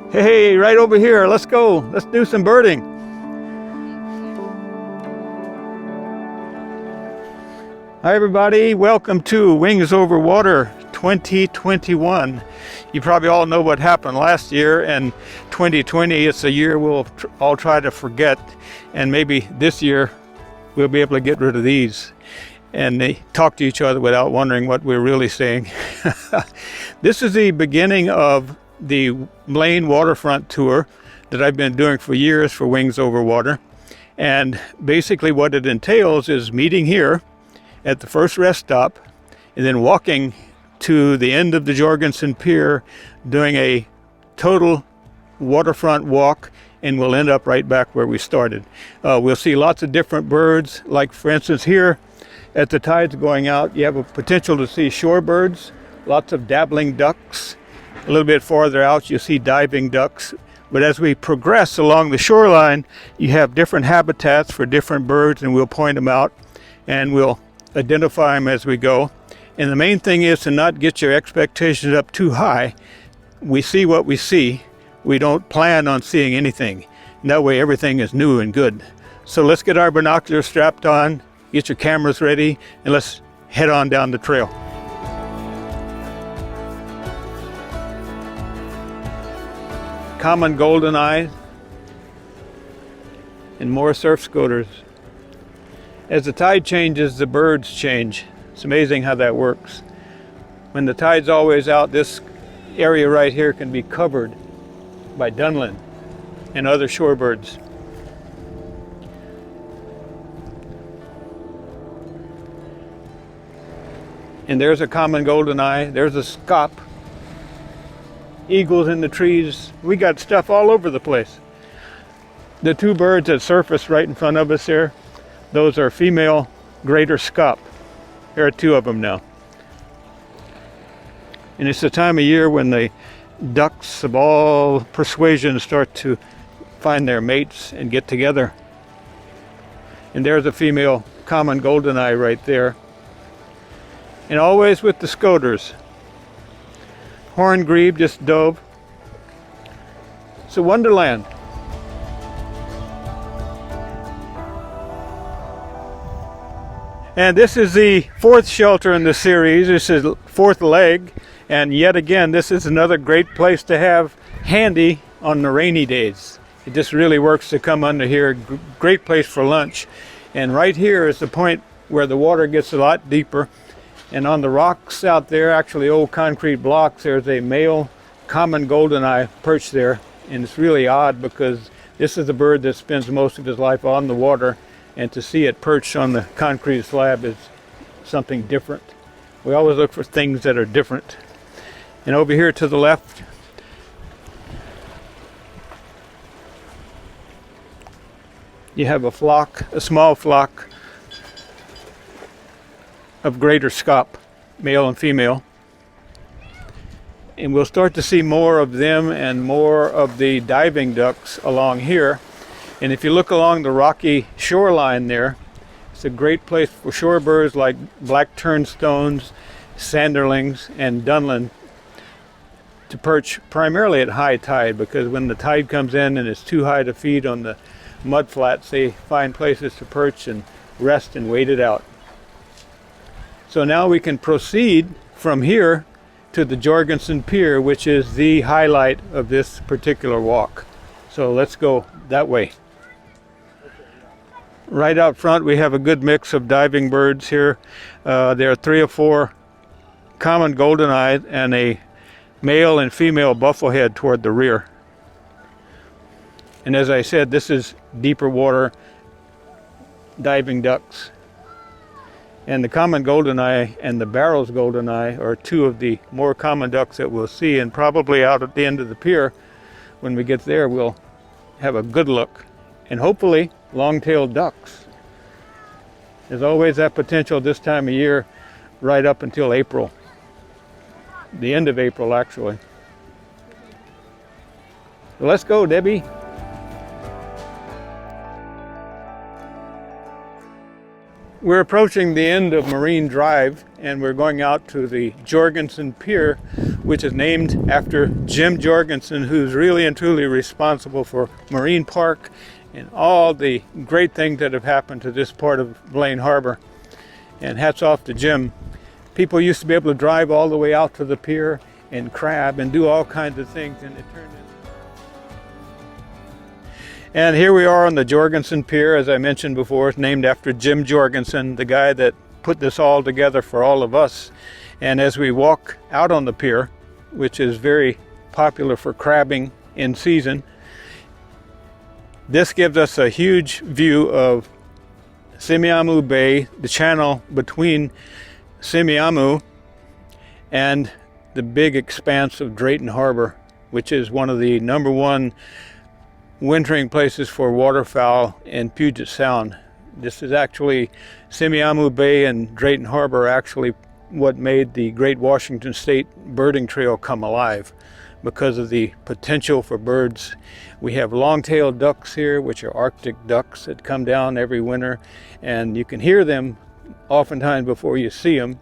Hey, right over here. Let's go. Let's do some birding. Hi, everybody. Welcome to Wings Over Water 2021. You probably all know what happened last year, and 2020 is a year we'll all try to forget, and maybe this year we'll be able to get rid of these and they talk to each other without wondering what we're really saying. This is the beginning of the Blaine waterfront tour that I've been doing for years for Wings Over Water. And basically what it entails is meeting here at the first rest stop and then walking to the end of the Jorgensen Pier, doing a total waterfront walk, and we'll end up right back where we started. We'll see lots of different birds, like for instance here at the tides going out, you have a potential to see shorebirds, lots of dabbling ducks. A little bit farther out, you'll see diving ducks. But as we progress along the shoreline, you have different habitats for different birds, and we'll point them out and we'll identify them as we go. And the main thing is to not get your expectations up too high. We see what we see. We don't plan on seeing anything. And that way everything is new and good. So let's get our binoculars strapped on, get your cameras ready, and let's head on down the trail. Common goldeneye and more surf scoters. As the tide changes, the birds change. It's amazing how that works. When the tide's always out, this area right here can be covered by dunlin and other shorebirds. And there's a common goldeneye, there's a scop. Eagles in the trees. We got stuff all over the place. The two birds that surfaced right in front of us here, those are female greater scop. There are two of them now. And it's the time of year when the ducks of all persuasions start to find their mates and get together. And there's a female common goldeneye right there. And always with the scoters. Horn grebe just dove. It's a wonderland. And this is the fourth shelter in the series. This is fourth leg. And yet again, this is another great place to have handy on the rainy days. It just really works to come under here. Great place for lunch. And right here is the point where the water gets a lot deeper. And on the rocks out there, actually old concrete blocks, there's a male common goldeneye perched there. And it's really odd because this is a bird that spends most of his life on the water, and to see it perched on the concrete slab is something different. We always look for things that are different. And over here to the left, you have a flock, a small flock of greater scop, male and female. And we'll start to see more of them and more of the diving ducks along here. And if you look along the rocky shoreline there, it's a great place for shorebirds like black turnstones, sanderlings, and dunlin to perch primarily at high tide, because when the tide comes in and it's too high to feed on the mud flats, they find places to perch and rest and wait it out. So now we can proceed from here to the Jorgensen Pier, which is the highlight of this particular walk. So let's go that way. Right out front we have a good mix of diving birds here. There are 3 or 4 common goldeneye and a male and female bufflehead toward the rear. And as I said, this is deeper water diving ducks. And the common goldeneye and the Barrow's goldeneye are 2 of the more common ducks that we'll see, and probably out at the end of the pier, when we get there, we'll have a good look. And hopefully, long-tailed ducks. There's always that potential this time of year, right up until April. The end of April, actually. So let's go, Debbie. We're approaching the end of Marine Drive, and we're going out to the Jorgensen Pier, which is named after Jim Jorgensen, who's really and truly responsible for Marine Park and all the great things that have happened to this part of Blaine Harbor. And hats off to Jim. People used to be able to drive all the way out to the pier and crab and do all kinds of things, and it turned into... And here we are on the Jorgensen Pier, as I mentioned before. It's named after Jim Jorgensen, the guy that put this all together for all of us. And as we walk out on the pier, which is very popular for crabbing in season, this gives us a huge view of Semiahmoo Bay, the channel between Semiahmoo and the big expanse of Drayton Harbor, which is one of the #1 wintering places for waterfowl in Puget Sound. This is actually Semiahmoo Bay and Drayton Harbor are actually what made the Great Washington State Birding Trail come alive because of the potential for birds. We have long-tailed ducks here, which are Arctic ducks that come down every winter, and you can hear them oftentimes before you see them.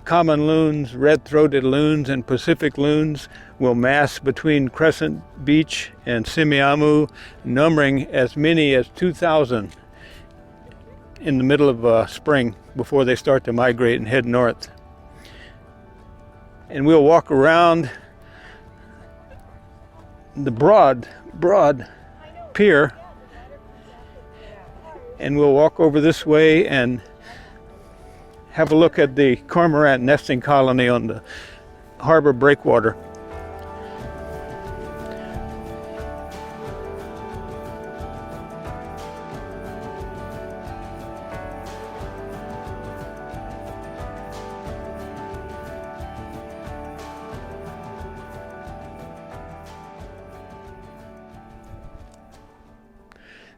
Common loons, red-throated loons, and Pacific loons will mass between Crescent Beach and Semiahmoo, numbering as many as 2,000 in the middle of spring before they start to migrate and head north. And we'll walk around the broad pier, and we'll walk over this way and have a look at the cormorant nesting colony on the harbor breakwater.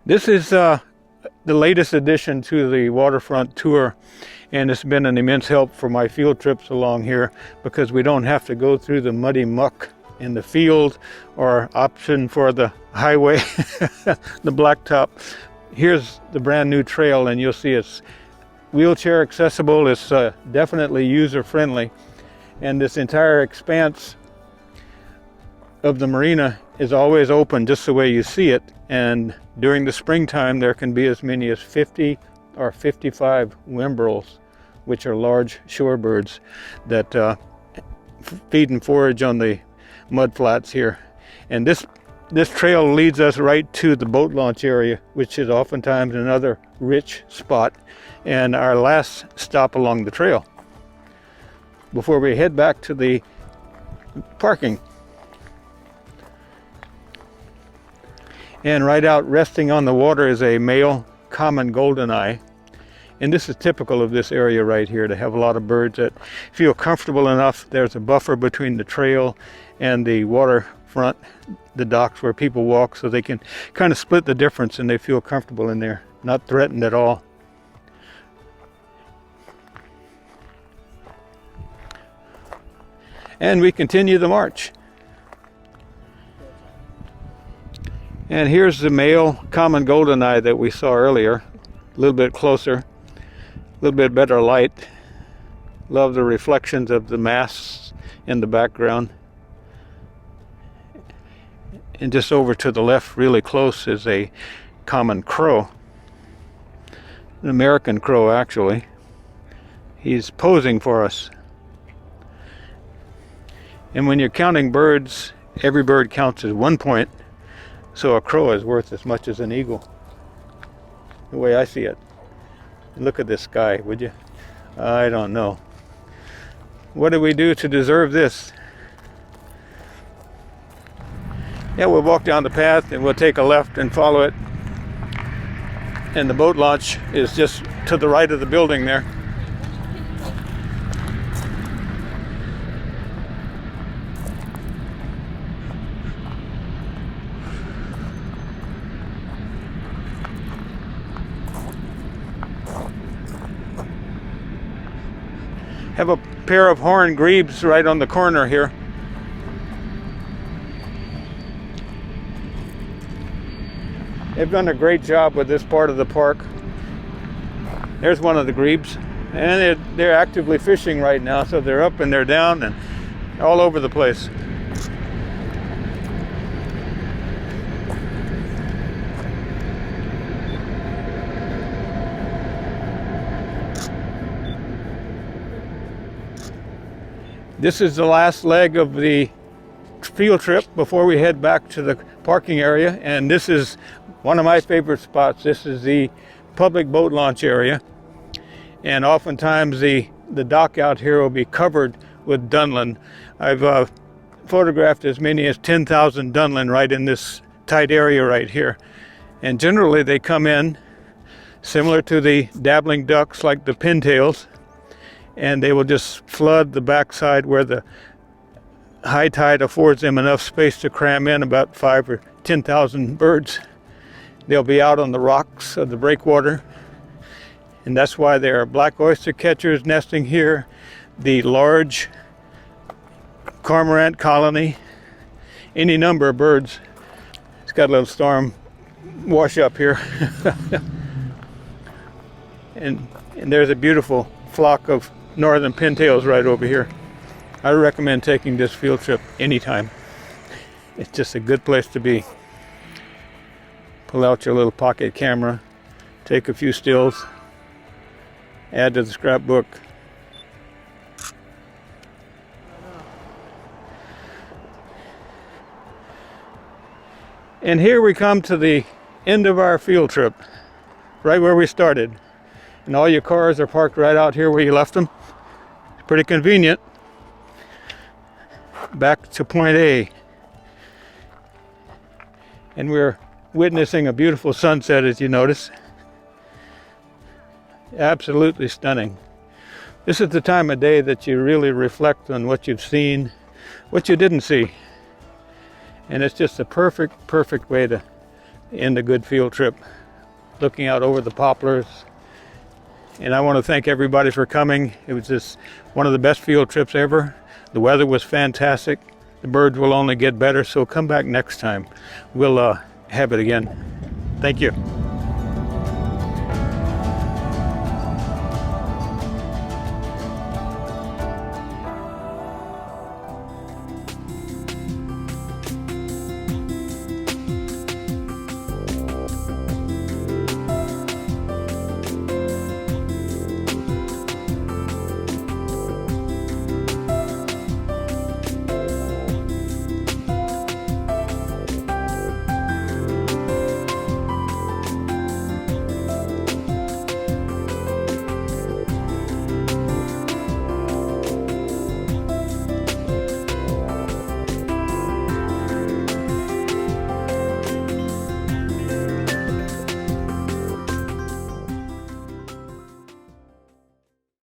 This is the latest addition to the waterfront tour, and it's been an immense help for my field trips along here because we don't have to go through the muddy muck in the field or option for the highway, the blacktop. Here's the brand new trail, and you'll see it's wheelchair accessible. It's definitely user friendly, and this entire expanse of the marina is always open just the way you see it. And during the springtime, there can be as many as 50 or 55 whimbrels, which are large shorebirds that feed and forage on the mud flats here. And this trail leads us right to the boat launch area, which is oftentimes another rich spot and our last stop along the trail before we head back to the parking. And right out resting on the water is a male common goldeneye. And this is typical of this area right here, to have a lot of birds that feel comfortable enough. There's a buffer between the trail and the waterfront, the docks where people walk, so they can kind of split the difference and they feel comfortable in there, not threatened at all. And we continue the march. And here's the male common goldeneye that we saw earlier, a little bit closer, a little bit better light. Love the reflections of the masts in the background. And just over to the left, really close, is a common crow, an American crow actually. He's posing for us. And when you're counting birds, every bird counts as 1 point. So a crow is worth as much as an eagle, the way I see it. Look at this sky, would you? I don't know. What do we do to deserve this? Yeah, we'll walk down the path and we'll take a left and follow it. And the boat launch is just to the right of the building there. Have a pair of horned grebes right on the corner here. They've done a great job with this part of the park. There's one of the grebes, and they're actively fishing right now, so they're up and they're down and all over the place. This is the last leg of the field trip before we head back to the parking area, and this is one of my favorite spots. This is the public boat launch area, and oftentimes the dock out here will be covered with dunlin. I've photographed as many as 10,000 dunlin right in this tight area right here, and generally they come in similar to the dabbling ducks like the pintails, and they will just flood the backside where the high tide affords them enough space to cram in about 5,000 or 10,000 birds. They'll be out on the rocks of the breakwater, and that's why there are black oyster catchers nesting here, the large cormorant colony, any number of birds. It's got a little storm wash up here. and there's a beautiful flock of northern pintails right over here. I recommend taking this field trip anytime. It's just a good place to be. Pull out your little pocket camera, take a few stills, add to the scrapbook. And here we come to the end of our field trip, right where we started. And all your cars are parked right out here where you left them. It's pretty convenient. Back to point A. And we're witnessing a beautiful sunset, as you notice. Absolutely stunning. This is the time of day that you really reflect on what you've seen, what you didn't see. And it's just a perfect way to end a good field trip, looking out over the poplars. And I want to thank everybody for coming. It was just one of the best field trips ever. The weather was fantastic. The birds will only get better, so come back next time. We'll have it again. Thank you.